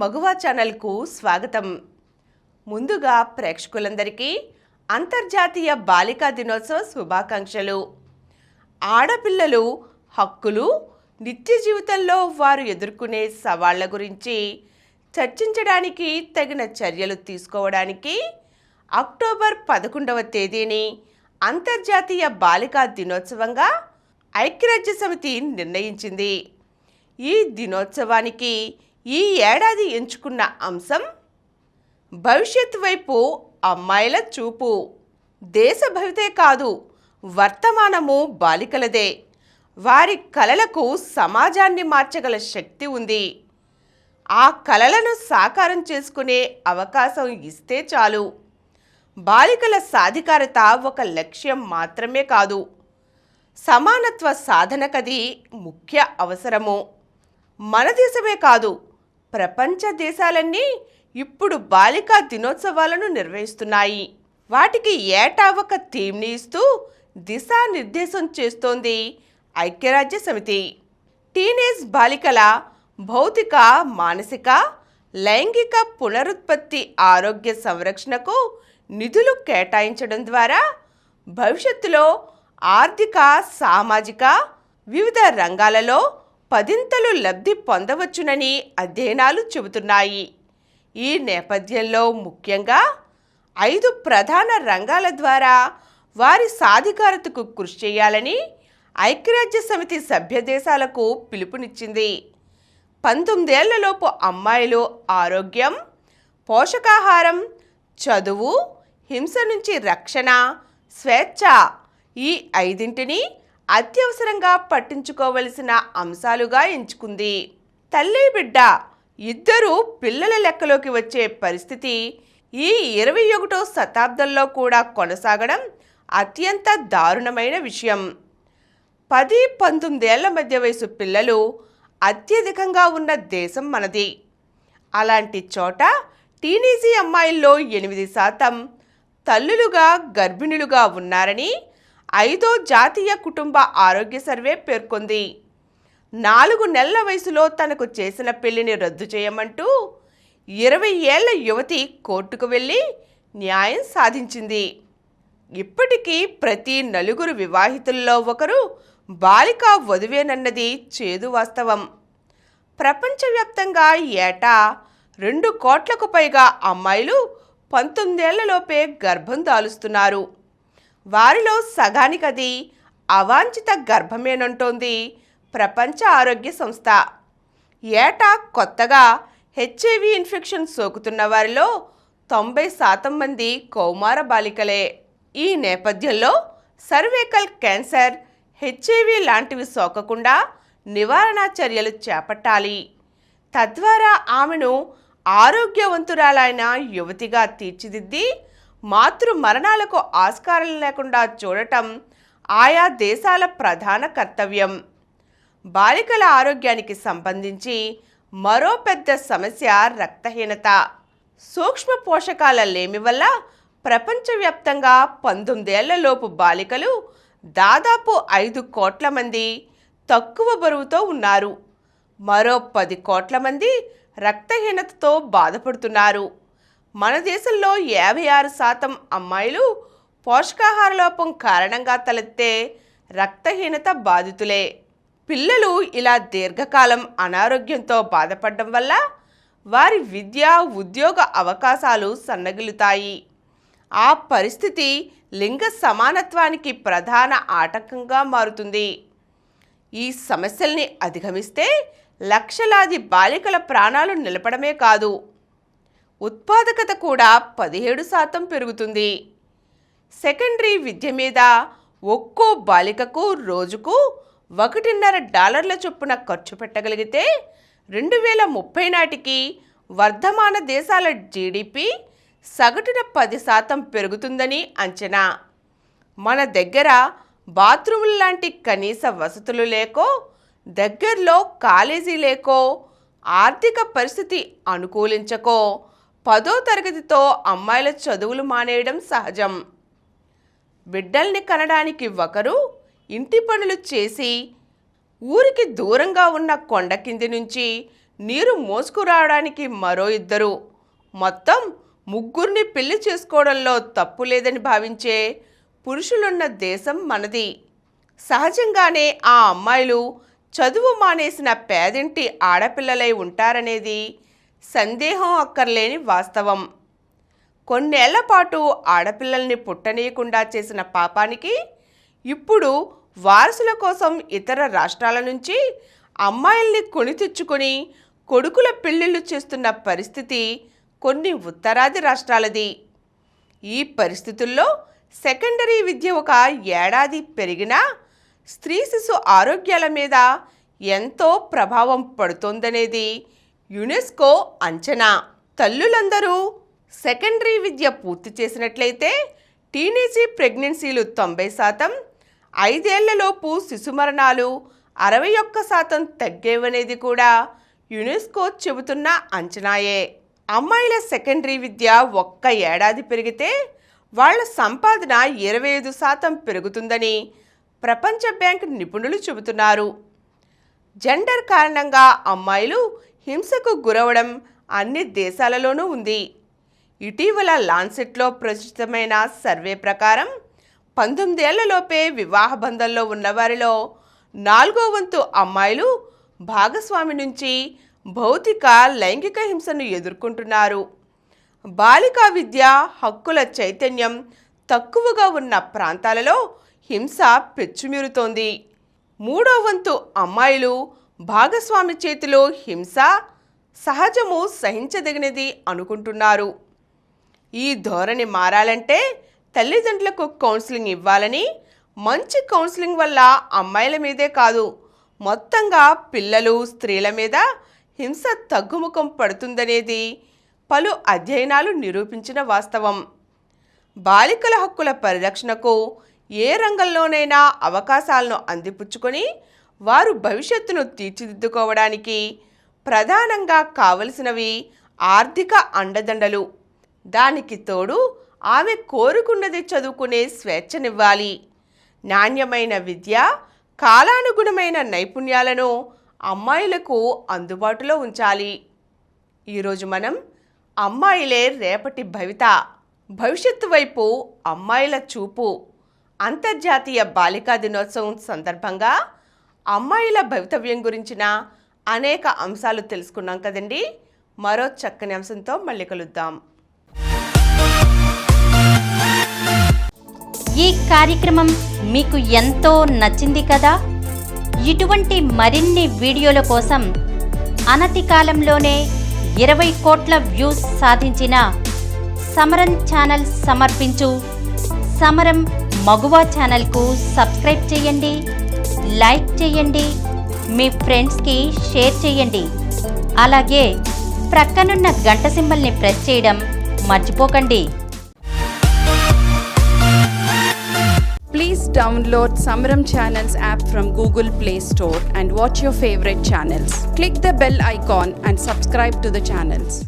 మగువ ఛానల్కు స్వాగతం. ముందుగా ప్రేక్షకులందరికీ అంతర్జాతీయ బాలికా దినోత్సవ శుభాకాంక్షలు. ఆడపిల్లలు హక్కులు, నిత్య జీవితంలో వారు ఎదుర్కొనే సవాళ్ల గురించి చర్చించడానికి తగిన చర్యలు తీసుకోవడానికి అక్టోబర్ 11వ తేదీని అంతర్జాతీయ బాలికా దినోత్సవంగా ఐక్యరాజ్య సమితి నిర్ణయించింది. ఈ దినోత్సవానికి ఈ ఏడాది ఎంచుకున్న అంశం భవిష్యత్తు వైపు అమ్మాయిల చూపు. దేశ భవితే కాదు, వర్తమానము బాలికలదే. వారి కలలకు సమాజాన్ని మార్చగల శక్తి ఉంది. ఆ కలలను సాకారం చేసుకునే అవకాశం ఇస్తే చాలు. బాలికల సాధికారత ఒక లక్ష్యం మాత్రమే కాదు, సమానత్వ సాధనకది ముఖ్య అవసరము. మన దేశమే కాదు, ప్రపంచ దేశాలన్నీ ఇప్పుడు బాలికా దినోత్సవాలను నిర్వహిస్తున్నాయి. వాటికి ఏటా ఒక థీమ్ని ఇస్తూ దిశానిర్దేశం చేస్తోంది ఐక్యరాజ్య సమితి. టీనేజ్ బాలికల భౌతిక, మానసిక, లైంగిక పునరుత్పత్తి, ఆరోగ్య సంరక్షణకు నిధులు కేటాయించడం ద్వారా భవిష్యత్తులో ఆర్థిక, సామాజిక వివిధ రంగాలలో పదింతలు లబ్ధి పొందవచ్చునని అధ్యయనాలు చెబుతున్నాయి. ఈ నేపథ్యంలో ముఖ్యంగా 5 ప్రధాన రంగాల ద్వారా వారి సాధికారతకు కృషి చేయాలని ఐక్యరాజ్య సమితి సభ్య దేశాలకు పిలుపునిచ్చింది. 19 ఏళ్లలోపు అమ్మాయిలు ఆరోగ్యం, పోషకాహారం, చదువు, హింస నుంచి రక్షణ, స్వేచ్ఛ, ఈ 5ంటిని అత్యవసరంగా పట్టించుకోవలసిన అంశాలుగా ఎంచుకుంది. తల్లి బిడ్డ ఇద్దరూ పిల్లల లెక్కలోకి వచ్చే పరిస్థితి ఈ 21వ శతాబ్దంలో కూడా కొనసాగడం అత్యంత దారుణమైన విషయం. 10-19 ఏళ్ల మధ్య వయసు పిల్లలు అత్యధికంగా ఉన్న దేశం మనది. అలాంటి చోట టీనేజీ అమ్మాయిల్లో 8% తల్లులుగా, గర్భిణులుగా ఉన్నారని 5వ జాతీయ కుటుంబ ఆరోగ్య సర్వే పేర్కొంది. 4 నెలల వయసులో తనకు చేసిన పెళ్లిని రద్దు చేయమంటూ 20 ఏళ్ల యువతి కోర్టుకు వెళ్ళి న్యాయం సాధించింది. ఇప్పటికీ ప్రతి 4 వివాహితుల్లో ఒకరు బాలికా వధువేనన్నది చేదు వాస్తవం. ప్రపంచవ్యాప్తంగా ఏటా 2 కోట్లకు పైగా అమ్మాయిలు 19 ఏళ్లలోపే గర్భం దాలుస్తున్నారు. వారిలో సగానికది అవాంఛిత గర్భమేనంటోంది ప్రపంచ ఆరోగ్య సంస్థ. ఏటా కొత్తగా హెచ్ఐవి ఇన్ఫెక్షన్ సోకుతున్న వారిలో 90% మంది కౌమార బాలికలే. ఈ నేపథ్యంలో సర్వైకల్ క్యాన్సర్, హెచ్ఐవి లాంటివి సోకకుండా నివారణ చర్యలు చేపట్టాలి. తద్వారా ఆమెను ఆరోగ్యవంతురాలైన యువతిగా తీర్చిదిద్ది మాతృ మరణాలకు ఆస్కారం లేకుండా చూడటం ఆయా దేశాల ప్రధాన కర్తవ్యం. బాలికల ఆరోగ్యానికి సంబంధించి మరో పెద్ద సమస్య రక్తహీనత. సూక్ష్మ పోషకాల లేమి వల్ల ప్రపంచవ్యాప్తంగా 19 ఏళ్లలోపు బాలికలు దాదాపు 5 కోట్ల మంది తక్కువ బరువుతో ఉన్నారు. మరో 10 కోట్ల మంది రక్తహీనతతో బాధపడుతున్నారు. మన దేశంలో 56% అమ్మాయిలు పోషకాహార లోపం కారణంగా తలెత్తే రక్తహీనత బాధితులే. పిల్లలు ఇలా దీర్ఘకాలం అనారోగ్యంతో బాధపడడం వల్ల వారి విద్య, ఉద్యోగ అవకాశాలు సన్నగిలుతాయి. ఆ పరిస్థితి లింగ సమానత్వానికి ప్రధాన ఆటంకంగా మారుతుంది. ఈ సమస్యల్ని అధిగమిస్తే లక్షలాది బాలికల ప్రాణాలు నిలపడమే కాదు, ఉత్పాదకత కూడా 17% పెరుగుతుంది. సెకండరీ విద్య మీద ఒక్కో బాలికకు రోజుకు $1.5 చొప్పున ఖర్చు పెట్టగలిగితే 2030 నాటికి వర్ధమాన దేశాల జీడిపి సగటున 10% పెరుగుతుందని అంచనా. మన దగ్గర బాత్రూములు లాంటి కనీస వసతులు లేకో, దగ్గరలో కాలేజీ లేకో, ఆర్థిక పరిస్థితి అనుకూలించకో 10వ తరగతితో అమ్మాయిల చదువులు మానేయడం సహజం. బిడ్డల్ని కనడానికి ఒకరు ఇంటి పనులు చేసి ఊరికి దూరంగా ఉన్న కొండ కింది నుంచి నీరు మోసుకురావడానికి మరో 2, మొత్తం 3 పెళ్లి చేసుకోవడంలో తప్పు లేదని భావించే పురుషులున్న దేశం మనది. సహజంగానే ఆ అమ్మాయిలు చదువు మానేసిన పేదింటి ఆడపిల్లలై ఉంటారనేది సందేహం అక్కర్లేని వాస్తవం. కొన్నేళ్ల పాటు ఆడపిల్లల్ని పుట్టనీయకుండా చేసిన పాపానికి ఇప్పుడు వారసుల కోసం ఇతర రాష్ట్రాల నుంచి అమ్మాయిల్ని కొని తెచ్చుకొని కొడుకుల పెళ్లిళ్ళు చేస్తున్న పరిస్థితి కొన్ని ఉత్తరాది రాష్ట్రాలది. ఈ పరిస్థితుల్లో సెకండరీ విద్య ఒక ఏడాది పెరిగినా స్త్రీ శిశు ఆరోగ్యాల మీద ఎంతో ప్రభావం పడుతోందనేది యునెస్కో అంచనా. తల్లులందరూ సెకండరీ విద్య పూర్తి చేసినట్లయితే టీనేజీ ప్రెగ్నెన్సీలు 90%, 5 ఏళ్లలోపు శిశు మరణాలు 61% తగ్గేవనేది కూడా యునెస్కో చెబుతున్న అంచనాయే. అమ్మాయిల సెకండరీ విద్య ఒక్క ఏడాది పెరిగితే వాళ్ల సంపాదన 25% పెరుగుతుందని ప్రపంచ బ్యాంక్ నిపుణులు చెబుతున్నారు. జెండర్ కారణంగా అమ్మాయిలు హింసకు గురవడం అన్ని దేశాలలోనూ ఉంది. ఇటీవల లాన్సెట్లో ప్రచురితమైన సర్వే ప్రకారం 19 ఏళ్లలోపే వివాహ బంధంలో ఉన్నవారిలో 4వ వంతు అమ్మాయిలు భాగస్వామి నుంచి భౌతిక లైంగిక హింసను ఎదుర్కొంటున్నారు. బాలికా విద్య హక్కుల చైతన్యం తక్కువగా ఉన్న ప్రాంతాలలో హింస పెచ్చుమీరుతోంది. 3వ వంతు అమ్మాయిలు భాగస్వామి చేతిలో హింస సహజము, సహించదగినది అనుకుంటున్నారు. ఈ ధోరణి మారాలంటే తల్లిదండ్రులకు కౌన్సిలింగ్ ఇవ్వాలని, మంచి కౌన్సిలింగ్ వల్ల అమ్మాయిల మీదే కాదు మొత్తంగా పిల్లలు, స్త్రీల మీద హింస తగ్గుముఖం పడుతుందనేది పలు అధ్యయనాలు నిరూపించిన వాస్తవం. బాలికల హక్కుల పరిరక్షణకు ఏ రంగంలోనైనా అవకాశాలను అందిపుచ్చుకొని వారు భవిష్యత్తును తీర్చిదిద్దుకోవడానికి ప్రధానంగా కావలసినవి ఆర్థిక అండదండలు. దానికి తోడు ఆమె కోరుకున్నది చదువుకునే స్వేచ్ఛనివ్వాలి. నాణ్యమైన విద్య, కాలానుగుణమైన నైపుణ్యాలను అమ్మాయిలకు అందుబాటులో ఉంచాలి. ఈరోజు మనం అమ్మాయిలే రేపటి భవిష్యత్తు వైపు అమ్మాయిల చూపు అంతర్జాతీయ బాలికా దినోత్సవం సందర్భంగా అమ్మాయిల భవితవ్యం గురించిన అనేక అంశాలు తెలుసుకున్నాం కదండి. మరో చక్కని అంశంతో మళ్ళీ కలుద్దాం. ఈ కార్యక్రమం మీకు ఎంతో నచ్చింది కదా. ఇటువంటి మరిన్ని వీడియోల కోసం అనతి కాలంలోనే 20 కోట్ల వ్యూస్ సాధించిన సమరం ఛానల్ సమర్పించు సమరం మగువ ఛానల్కు సబ్స్క్రైబ్ చేయండి, లైక్ చేయండి, మీ ఫ్రెండ్స్కి షేర్ చేయండి. అలాగే ప్రక్కనున్న గంట సింబల్ని ప్రెస్ చేయడం మర్చిపోకండి. Please download Samaram Channels app from Google Play Store and watch your favorite channels. Click the bell icon and subscribe to the channels.